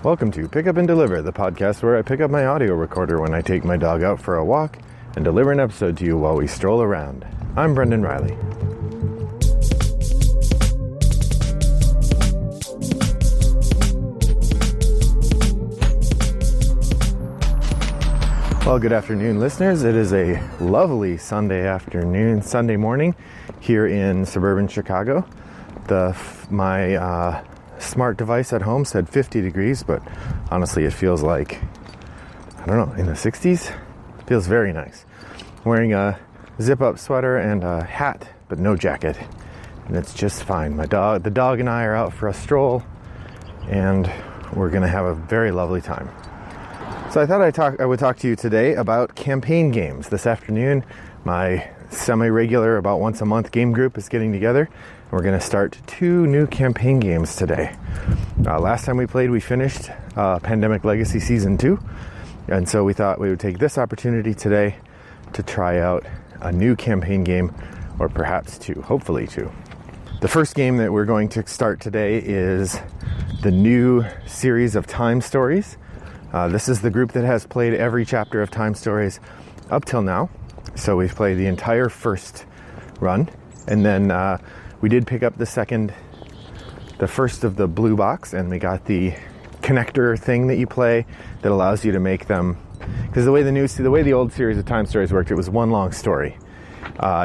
Welcome to Pick Up and Deliver, the podcast where I pick up my audio recorder when I take my dog out for a walk and deliver an episode to you while we stroll around. I'm Brendan Riley. Well, good afternoon, listeners. It is a lovely Sunday morning here in suburban Chicago. My smart device at home said 50 degrees, but honestly it feels like, I don't know, in the 60s. Feels very nice. Wearing a zip-up sweater and a hat, but no jacket, and it's just fine. The dog and I are out for a stroll, and we're gonna have a very lovely time. So I thought I would talk to you today about campaign games. This afternoon, my semi-regular, about once a month game group is getting together. We're going to start 2 new campaign games today. Last time we played, we finished Pandemic Legacy Season 2. And so we thought we would take this opportunity today to try out a new campaign game, or perhaps 2, hopefully 2. The first game that we're going to start today is the new series of Time Stories. This is the group that has played every chapter of Time Stories up till now. So we've played the entire first run, and then we did pick up the first of the blue box, and we got the connector thing that you play that allows you to make them, because the way the old series of Time Stories worked, it was one long story.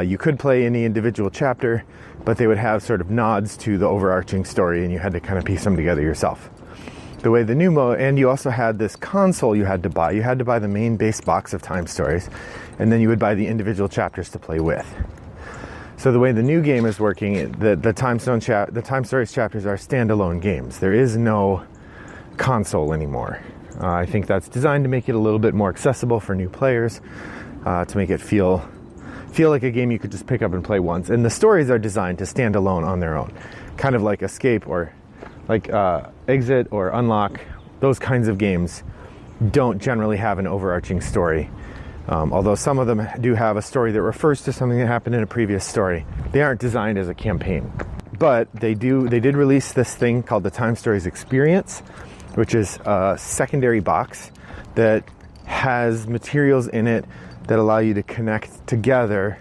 You could play any individual chapter, but they would have sort of nods to the overarching story, and you had to kind of piece them together yourself. The way the new mode, and you also had this console you had to buy. You had to buy the main base box of Time Stories, and then you would buy the individual chapters to play with. So the way the new game is working, the Time Stories chapters are standalone games. There is no console anymore. I think that's designed to make it a little bit more accessible for new players, to make it feel like a game you could just pick up and play once. And the stories are designed to stand alone on their own, kind of like Escape or like Exit or Unlock. Those kinds of games don't generally have an overarching story. Although some of them do have a story that refers to something that happened in a previous story. They aren't designed as a campaign. But they did release this thing called the Time Stories Experience, which is a secondary box that has materials in it that allow you to connect together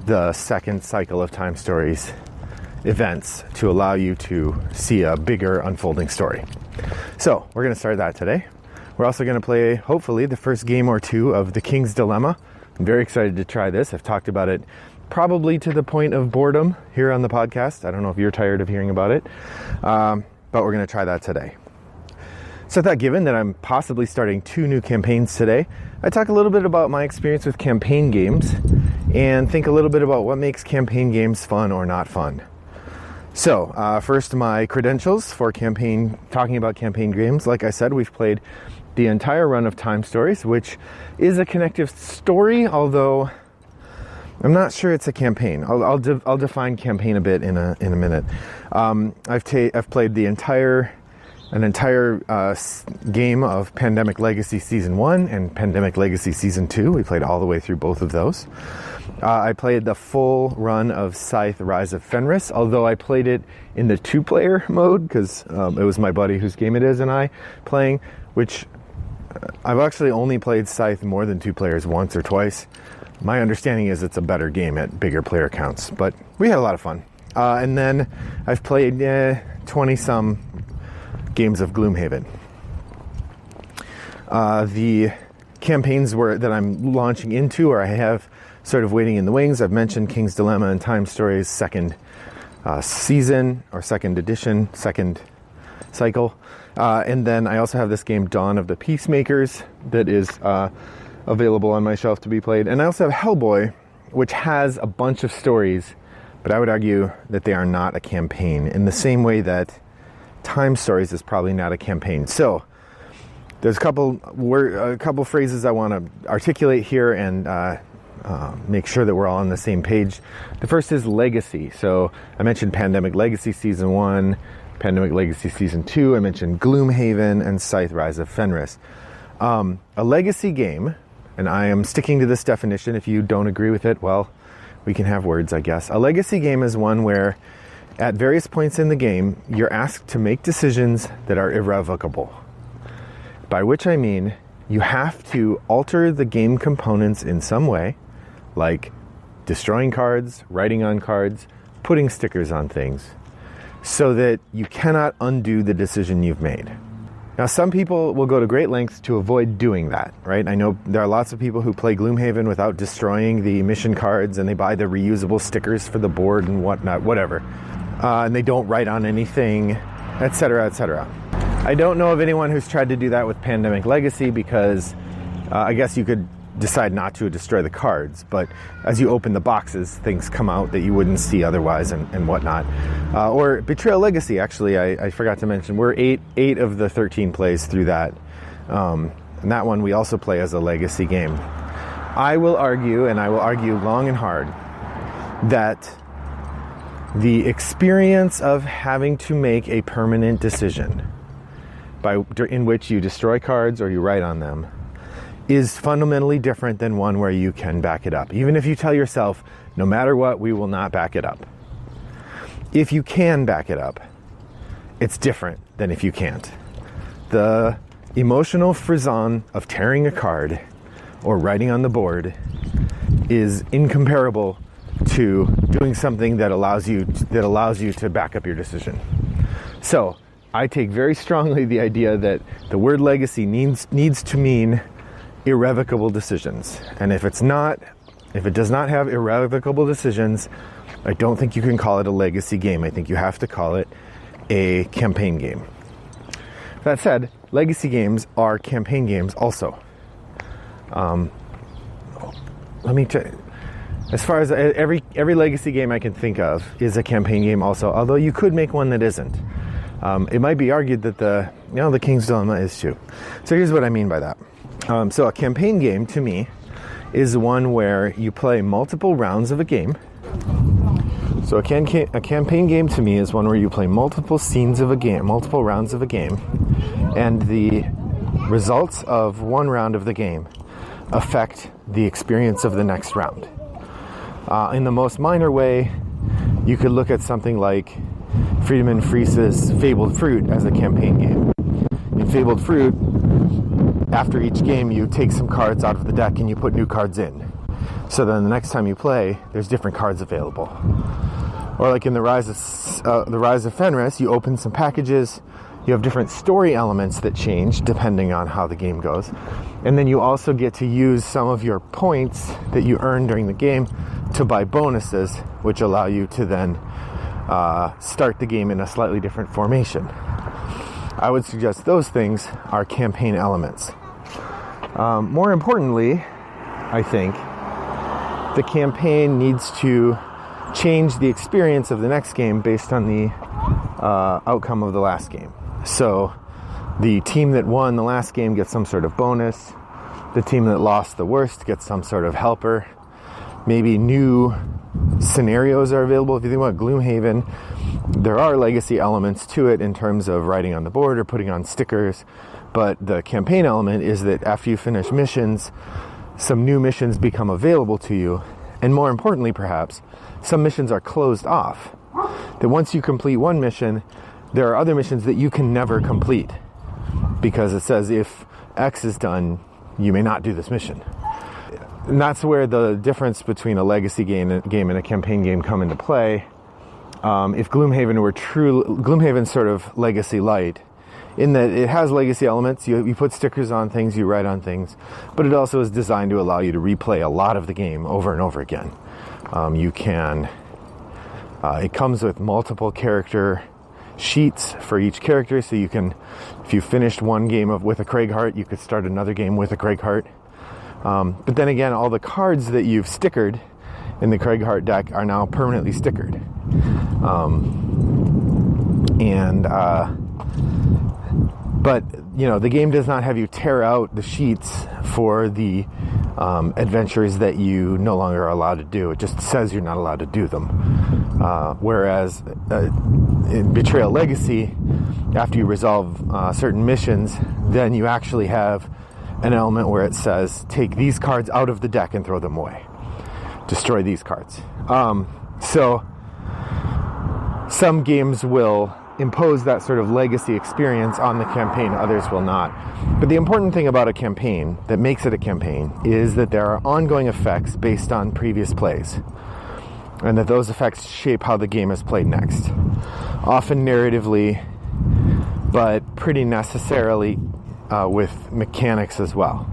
the second cycle of Time Stories events to allow you to see a bigger unfolding story. So we're going to start that today. We're also going to play, hopefully, the first game or 2 of The King's Dilemma. I'm very excited to try this. I've talked about it probably to the point of boredom here on the podcast. I don't know if you're tired of hearing about it, but we're going to try that today. So that given that I'm possibly starting 2 new campaigns today, I talk a little bit about my experience with campaign games and think a little bit about what makes campaign games fun or not fun. So, first, my credentials for talking about campaign games. Like I said, we've played the entire run of Time Stories, which is a connective story, although I'm not sure it's a campaign. I'll define campaign a bit in a minute. I've played an entire game of Pandemic Legacy Season 1 and Pandemic Legacy Season 2. We played all the way through both of those. I played the full run of Scythe Rise of Fenris, although I played it in the 2-player mode because it was my buddy whose game it is and I playing, which I've actually only played Scythe more than 2 players once or twice. My understanding is it's a better game at bigger player counts, but we had a lot of fun. And then I've played 20-some games of Gloomhaven. The campaigns that I'm launching into, or I have sort of waiting in the wings, I've mentioned King's Dilemma and Time Stories' second season, or second edition, second cycle. And then I also have this game, Dawn of the Peacemakers, that is available on my shelf to be played. And I also have Hellboy, which has a bunch of stories, but I would argue that they are not a campaign, in the same way that Time Stories is probably not a campaign. So there's a couple phrases I want to articulate here and make sure that we're all on the same page. The first is legacy. So I mentioned Pandemic Legacy Season 1, Pandemic Legacy Season 2. I mentioned Gloomhaven and Scythe Rise of Fenris. A legacy game, and I am sticking to this definition. If you don't agree with it, well, we can have words, I guess. A legacy game is one where at various points in the game, you're asked to make decisions that are irrevocable. by which I mean you have to alter the game components in some way, like destroying cards, writing on cards, putting stickers on things, so that you cannot undo the decision you've made. Now, some people will go to great lengths to avoid doing that, right? I know there are lots of people who play Gloomhaven without destroying the mission cards, and they buy the reusable stickers for the board and whatnot, whatever. And they don't write on anything, etc., etc. I don't know of anyone who's tried to do that with Pandemic Legacy, because I guess you could decide not to destroy the cards, but as you open the boxes, things come out that you wouldn't see otherwise and whatnot. Or Betrayal Legacy, actually, I forgot to mention, we're eight of the 13 plays through that. And that one we also play as a legacy game. I will argue, and I will argue long and hard, that the experience of having to make a permanent decision in which you destroy cards or you write on them is fundamentally different than one where you can back it up. Even if you tell yourself, no matter what, we will not back it up. If you can back it up, it's different than if you can't. The emotional frisson of tearing a card or writing on the board is incomparable to doing something that allows you to back up your decision. So I take very strongly the idea that the word legacy needs to mean irrevocable decisions. And if it does not have irrevocable decisions, I don't think you can call it a legacy game. I think you have to call it a campaign game. That said, legacy games are campaign games also. Let me tell you, as far as every legacy game I can think of is a campaign game also, although you could make one that isn't. It might be argued that the King's Dilemma is too. So here's what I mean by that. So a campaign game, to me, is one where you play multiple rounds of a game. So a campaign game, to me, is one where you play multiple scenes of a game, multiple rounds of a game, and the results of one round of the game affect the experience of the next round. In the most minor way, you could look at something like Friedemann Fries's Fabled Fruit as a campaign game. In Fabled Fruit, after each game, you take some cards out of the deck and you put new cards in. So then the next time you play, there's different cards available. Or like in the Rise of Fenris, you open some packages, you have different story elements that change depending on how the game goes. And then you also get to use some of your points that you earn during the game to buy bonuses, which allow you to then start the game in a slightly different formation. I would suggest those things are campaign elements. More importantly, I think, the campaign needs to change the experience of the next game based on the outcome of the last game. So the team that won the last game gets some sort of bonus. The team that lost the worst gets some sort of helper. Maybe new scenarios are available. If you think about Gloomhaven, there are legacy elements to it in terms of writing on the board or putting on stickers. But the campaign element is that after you finish missions, some new missions become available to you. And more importantly, perhaps, some missions are closed off. That once you complete one mission, there are other missions that you can never complete. Because it says if X is done, you may not do this mission. And that's where the difference between a legacy game and a campaign game come into play. If Gloomhaven were Gloomhaven's sort of legacy light, in that it has legacy elements, you put stickers on things, you write on things, but it also is designed to allow you to replay a lot of the game over and over again. It comes with multiple character sheets for each character, so you can, if you finished one game with a Craighheart, you could start another game with a Craighheart. But then again, all the cards that you've stickered in the Craighheart deck are now permanently stickered. But the game does not have you tear out the sheets for the adventures that you no longer are allowed to do. It just says you're not allowed to do them. Whereas in Betrayal Legacy, after you resolve certain missions, then you actually have an element where it says, take these cards out of the deck and throw them away. Destroy these cards. So some games will impose that sort of legacy experience on the campaign, others will not. But the important thing about a campaign that makes it a campaign is that there are ongoing effects based on previous plays, and that those effects shape how the game is played next. Often narratively, but pretty necessarily with mechanics as well.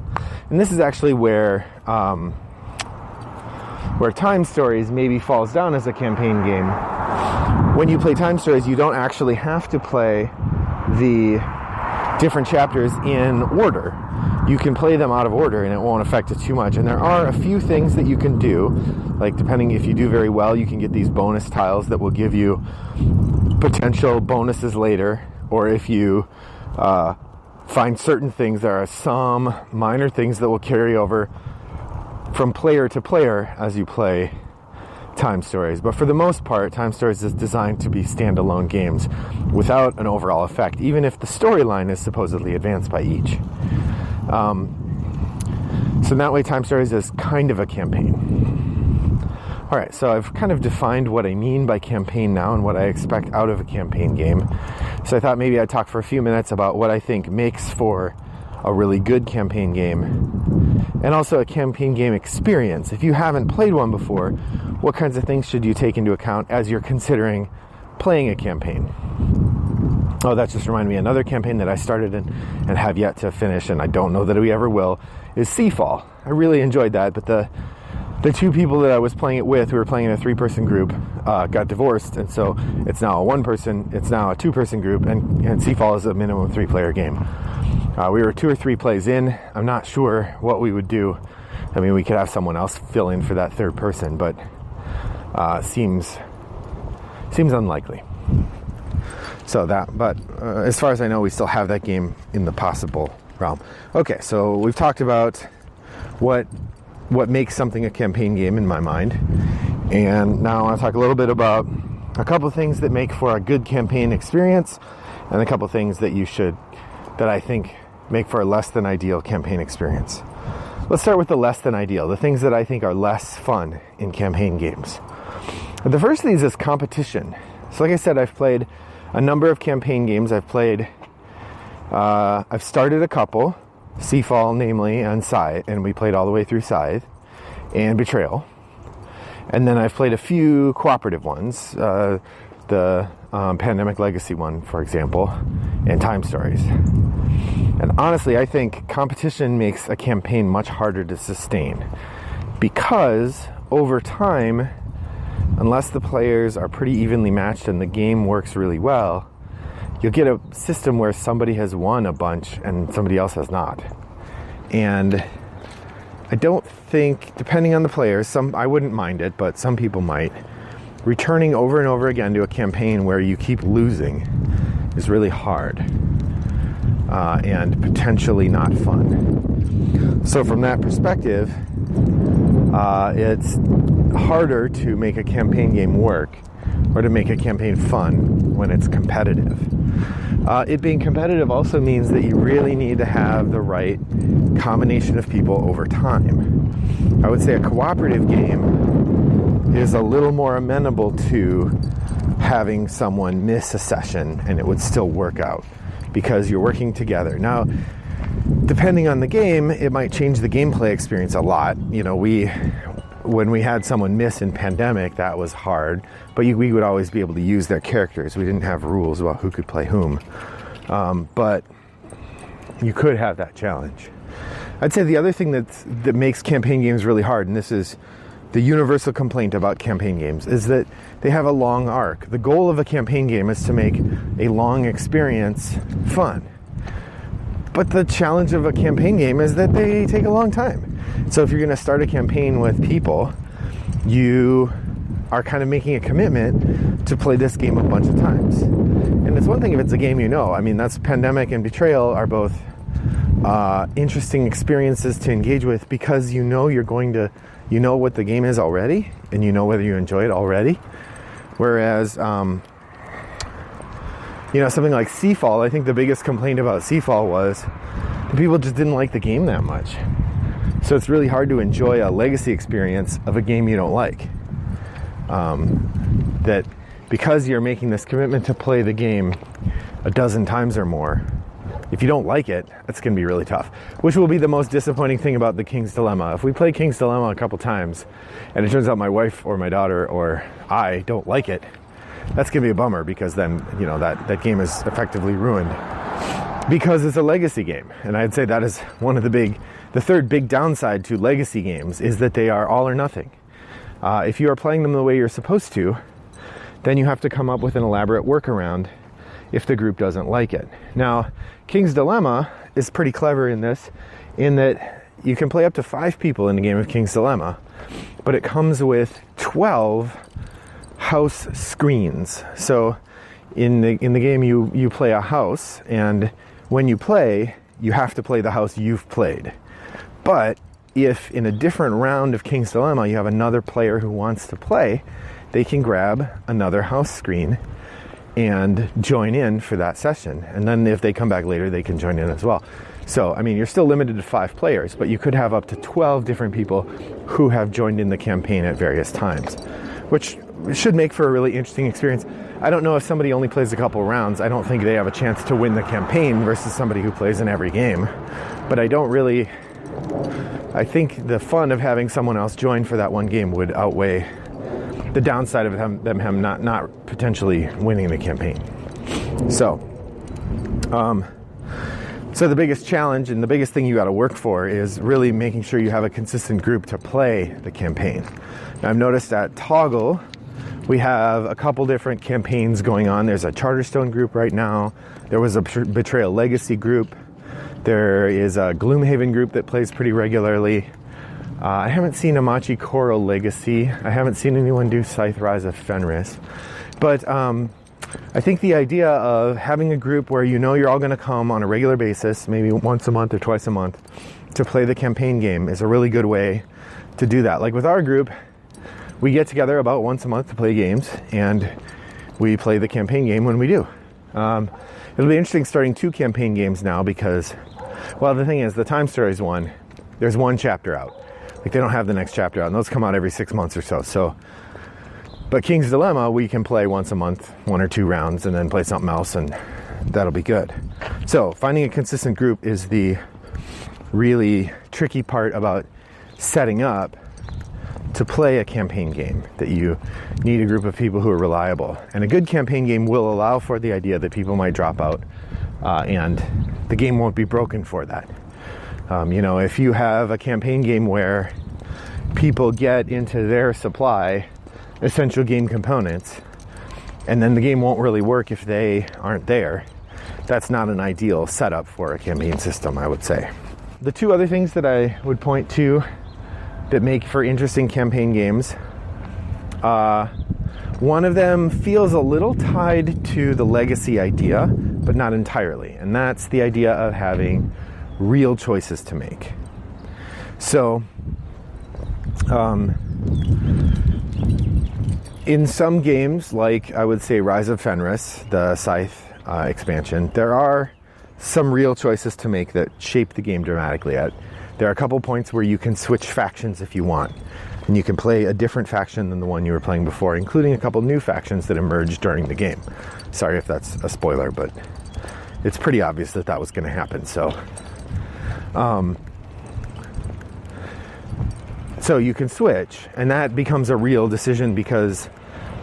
And this is actually where Time Stories maybe falls down as a campaign game. When you play Time Stories, you don't actually have to play the different chapters in order. You can play them out of order and it won't affect it too much. And there are a few things that you can do, like depending if you do very well, you can get these bonus tiles that will give you potential bonuses later, or if you find certain things, there are some minor things that will carry over from player to player as you play Time Stories. But for the most part, Time Stories is designed to be standalone games without an overall effect, even if the storyline is supposedly advanced by each. So in that way, Time Stories is kind of a campaign. All right, so I've kind of defined what I mean by campaign now and what I expect out of a campaign game. So I thought maybe I'd talk for a few minutes about what I think makes for a really good campaign game, and also a campaign game experience. If you haven't played one before, what kinds of things should you take into account as you're considering playing a campaign? Oh, that just reminded me, another campaign that I started and have yet to finish, and I don't know that we ever will, is Seafall. I really enjoyed that, but the two people that I was playing it with, we were playing in a 3-person group, got divorced, and so it's now a 2-person group, and Seafall is a minimum 3-player game. We were 2 or 3 plays in. I'm not sure what we would do. I mean, we could have someone else fill in for that third person, but seems unlikely. So as far as I know, we still have that game in the possible realm. Okay, so we've talked about what makes something a campaign game in my mind, and now I want to talk a little bit about a couple things that make for a good campaign experience, and a couple things that I think make for a less than ideal campaign experience. Let's start with the less than ideal, the things that I think are less fun in campaign games. The first of these is competition. So like I said, I've played a number of campaign games. I've started a couple, Seafall namely, and Scythe, and we played all the way through Scythe, and Betrayal. And then I've played a few cooperative ones, the Pandemic Legacy one, for example, and Time Stories. And honestly, I think competition makes a campaign much harder to sustain, because over time, unless the players are pretty evenly matched and the game works really well, you'll get a system where somebody has won a bunch and somebody else has not. And I don't think, depending on the players, I wouldn't mind it, but some people might. Returning over and over again to a campaign where you keep losing is really hard and potentially not fun. So from that perspective, it's harder to make a campaign game work or to make a campaign fun when it's competitive. It being competitive also means that you really need to have the right combination of people over time. I would say a cooperative game is a little more amenable to having someone miss a session and it would still work out because you're working together. Now, depending on the game, it might change the gameplay experience a lot. You know, when we had someone miss in Pandemic, that was hard, but we would always be able to use their characters. We didn't have rules about who could play whom, but you could have that challenge. I'd say the other thing that makes campaign games really hard, and this is the universal complaint about campaign games, is that they have a long arc. The goal of a campaign game is to make a long experience fun. But the challenge of a campaign game is that they take a long time. So if you're going to start a campaign with people, you are kind of making a commitment to play this game a bunch of times. And it's one thing if it's a game you know. I mean, that's Pandemic and Betrayal are both interesting experiences to engage with because you know what the game is already, and you know whether you enjoy it already. Whereas, something like Seafall, I think the biggest complaint about Seafall was the people just didn't like the game that much. So it's really hard to enjoy a legacy experience of a game you don't like. That because you're making this commitment to play the game a dozen times or more, if you don't like it, that's going to be really tough, which will be the most disappointing thing about the King's Dilemma. If we play King's Dilemma a couple times and it turns out my wife or my daughter or I don't like it, that's going to be a bummer, because then, you know, that game is effectively ruined, because it's a legacy game. And I'd say that is one of the third big downside to legacy games, is that they are all or nothing. If you are playing them the way you're supposed to, then you have to come up with an elaborate workaround if the group doesn't like it. Now, King's Dilemma is pretty clever in this, in that you can play up to 5 people in a game of King's Dilemma, but it comes with 12 house screens. So in the game you play a house, and when you play, you have to play the house you've played. But if in a different round of King's Dilemma you have another player who wants to play, they can grab another house screen and join in for that session. And then if they come back later, they can join in as well. So, I mean, you're still limited to 5 players, but you could have up to 12 different people who have joined in the campaign at various times, which should make for a really interesting experience. I don't know if somebody only plays a couple rounds. I don't think they have a chance to win the campaign versus somebody who plays in every game. But I think the fun of having someone else join for that one game would outweigh the downside of them not potentially winning the campaign. So the biggest challenge and the biggest thing you got to work for is really making sure you have a consistent group to play the campaign. Now, I've noticed at Toggle, we have a couple different campaigns going on. There's a Charterstone group right now. There was a Betrayal Legacy group. There is a Gloomhaven group that plays pretty regularly. I haven't seen Amachi Coral Legacy. I haven't seen anyone do Scythe Rise of Fenris. But I think the idea of having a group where you know you're all going to come on a regular basis, maybe once a month or twice a month, to play the campaign game is a really good way to do that. Like with our group, we get together about once a month to play games, and we play the campaign game when we do. It'll be interesting starting 2 campaign games now because, well, the thing is, the Time Stories one, there's 1 chapter out. Like, they don't have the next chapter out, and those come out every 6 months or so. But King's Dilemma, we can play once a month, 1 or 2 rounds, and then play something else, and that'll be good. So finding a consistent group is the really tricky part about setting up to play a campaign game, that you need a group of people who are reliable. And a good campaign game will allow for the idea that people might drop out, and the game won't be broken for that. If you have a campaign game where people get into their supply essential game components, and then the game won't really work if they aren't there, that's not an ideal setup for a campaign system, I would say. The 2 other things that I would point to that make for interesting campaign games, one of them feels a little tied to the legacy idea, but not entirely, and that's the idea of having real choices to make. So, in some games, like I would say Rise of Fenris, the Scythe expansion, there are some real choices to make that shape the game dramatically. There are a couple points where you can switch factions if you want, and you can play a different faction than the one you were playing before, including a couple new factions that emerged during the game. Sorry if that's a spoiler, but it's pretty obvious that was going to happen. So you can switch, and that becomes a real decision, because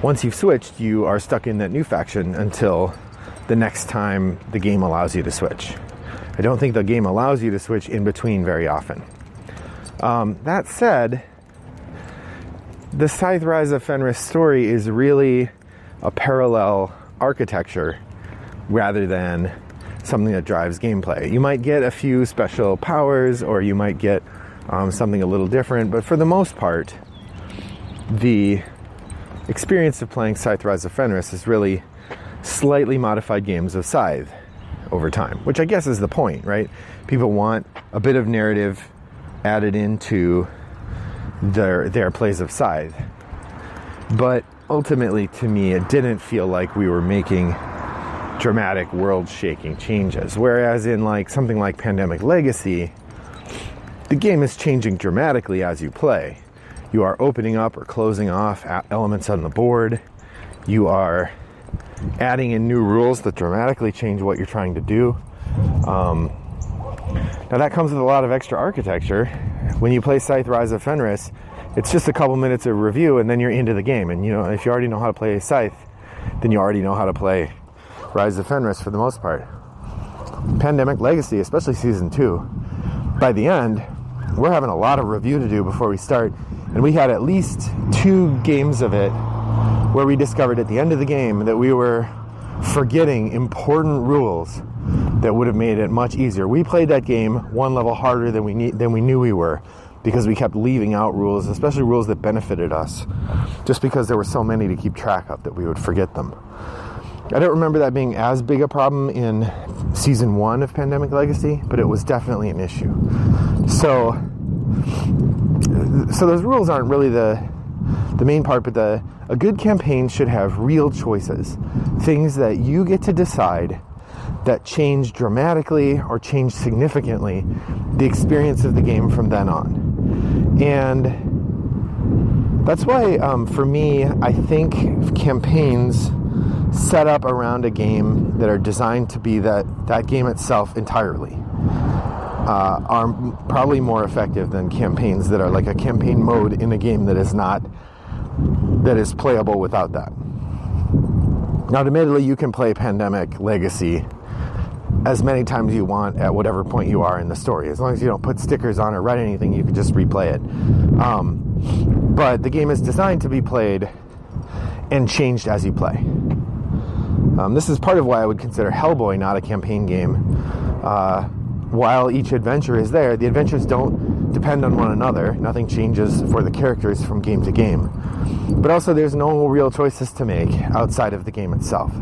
once you've switched, you are stuck in that new faction until the next time the game allows you to switch. I don't think the game allows you to switch in between very often. That said, the Scythe Rise of Fenris story is really a parallel architecture rather than something that drives gameplay. You might get a few special powers, or you might get something a little different, but for the most part, the experience of playing Scythe Rise of Fenris is really slightly modified games of Scythe over time, which I guess is the point, right? People want a bit of narrative added into their plays of Scythe. But ultimately, to me, it didn't feel like we were making dramatic world-shaking changes. Whereas in something like Pandemic Legacy, the game is changing dramatically as you play. You are opening up or closing off elements on the board. You are adding in new rules that dramatically change what you're trying to do. Now that comes with a lot of extra architecture. When you play Scythe Rise of Fenris, it's just a couple minutes of review and then you're into the game. And if you already know how to play Scythe, then you already know how to play Rise of Fenris for the most part. Pandemic Legacy, especially Season 2, by the end, we're having a lot of review to do before we start. And we had at least 2 games of it where we discovered at the end of the game that we were forgetting important rules that would have made it much easier. We played that game one level harder than we knew we were, because we kept leaving out rules, especially rules that benefited us, just because there were so many to keep track of that we would forget them. I don't remember that being as big a problem in Season 1 of Pandemic Legacy, but it was definitely an issue. So those rules aren't really the main part, but a good campaign should have real choices, things that you get to decide that change dramatically or change significantly the experience of the game from then on. And that's why, for me, I think campaigns set up around a game that are designed to be that game itself entirely are probably more effective than campaigns that are like a campaign mode in a game that is playable without that. Now, admittedly, you can play Pandemic Legacy as many times you want at whatever point you are in the story. As long as you don't put stickers on or write anything, you can just replay it. But the game is designed to be played and changed as you play. This is part of why I would consider Hellboy not a campaign game. While each adventure is there, the adventures don't depend on one another. Nothing changes for the characters from game to game. But also there's no real choices to make outside of the game itself.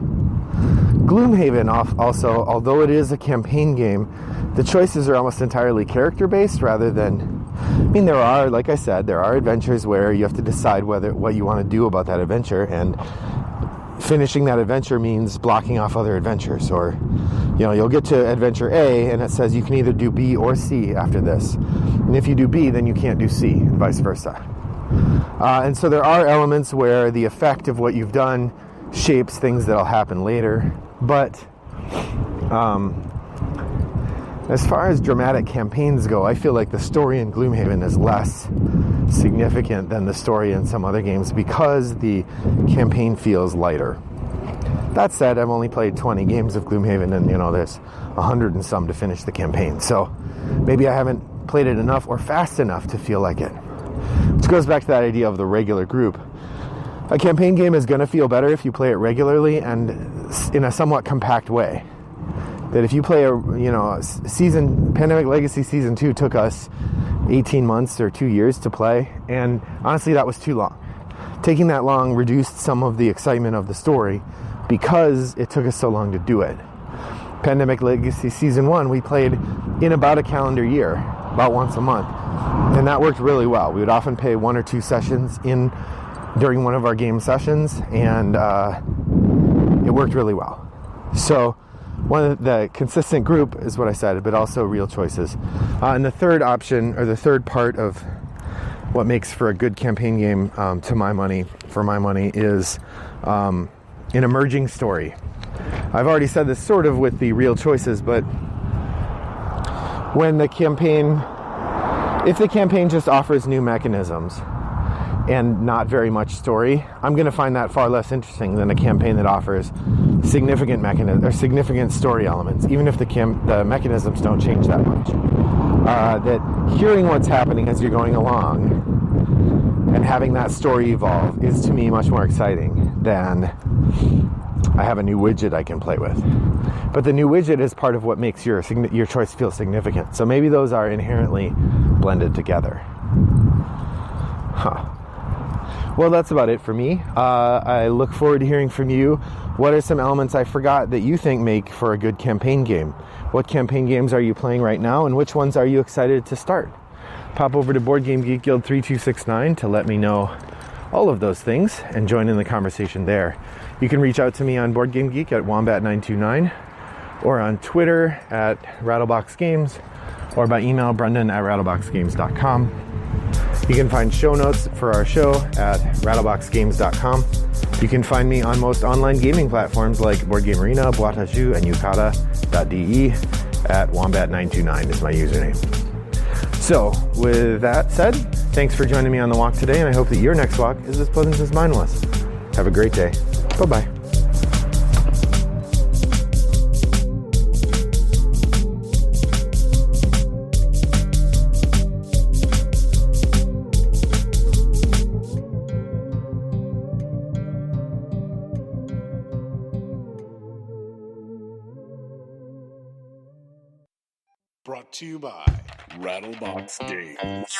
Gloomhaven also, although it is a campaign game, the choices are almost entirely character-based rather than... there are, like I said, there are adventures where you have to decide what you want to do about that adventure, and finishing that adventure means blocking off other adventures. Or, you'll get to adventure A and it says you can either do B or C after this. And if you do B, then you can't do C, and vice versa. And so there are elements where the effect of what you've done shapes things that'll happen later. But as far as dramatic campaigns go, I feel like the story in Gloomhaven is less significant than the story in some other games because the campaign feels lighter. That said, I've only played 20 games of Gloomhaven, and there's 100 and some to finish the campaign. So maybe I haven't played it enough or fast enough to feel like it. Which goes back to that idea of the regular group. A campaign game is going to feel better if you play it regularly and in a somewhat compact way. That if you play Pandemic Legacy Season 2 took us 18 months or 2 years to play, and honestly that was too long. Taking that long reduced some of the excitement of the story because it took us so long to do it. Pandemic Legacy Season 1 we played in about a calendar year, about once a month, and that worked really well. We would often pay 1 or 2 sessions in during one of our game sessions, and it worked really well. So one of the consistent group is what I said, but also real choices. And the third option, or the third part of what makes for a good campaign game, for my money, is an emerging story. I've already said this sort of with the real choices, but if the campaign just offers new mechanisms and not very much story, I'm going to find that far less interesting than a campaign that offers significant story elements, even if the mechanisms don't change that much. That hearing what's happening as you're going along and having that story evolve is to me much more exciting than I have a new widget I can play with. But the new widget is part of what makes your choice feel significant. So maybe those are inherently blended together. Well, that's about it for me. I look forward to hearing from you. What are some elements I forgot that you think make for a good campaign game? What campaign games are you playing right now, and which ones are you excited to start? Pop over to Board Game Geek Guild 3269 to let me know all of those things and join in the conversation there. You can reach out to me on Board Game Geek at Wombat929 or on Twitter at RattleboxGames or by email brendan@rattleboxgames.com. You can find show notes for our show at rattleboxgames.com. You can find me on most online gaming platforms like Board Game Arena, Boitajou, and Yukata.de at Wombat929 is my username. So, with that said, thanks for joining me on the walk today, and I hope that your next walk is as pleasant as mine was. Have a great day. Bye-bye. Brought to you by Rattlebox Games.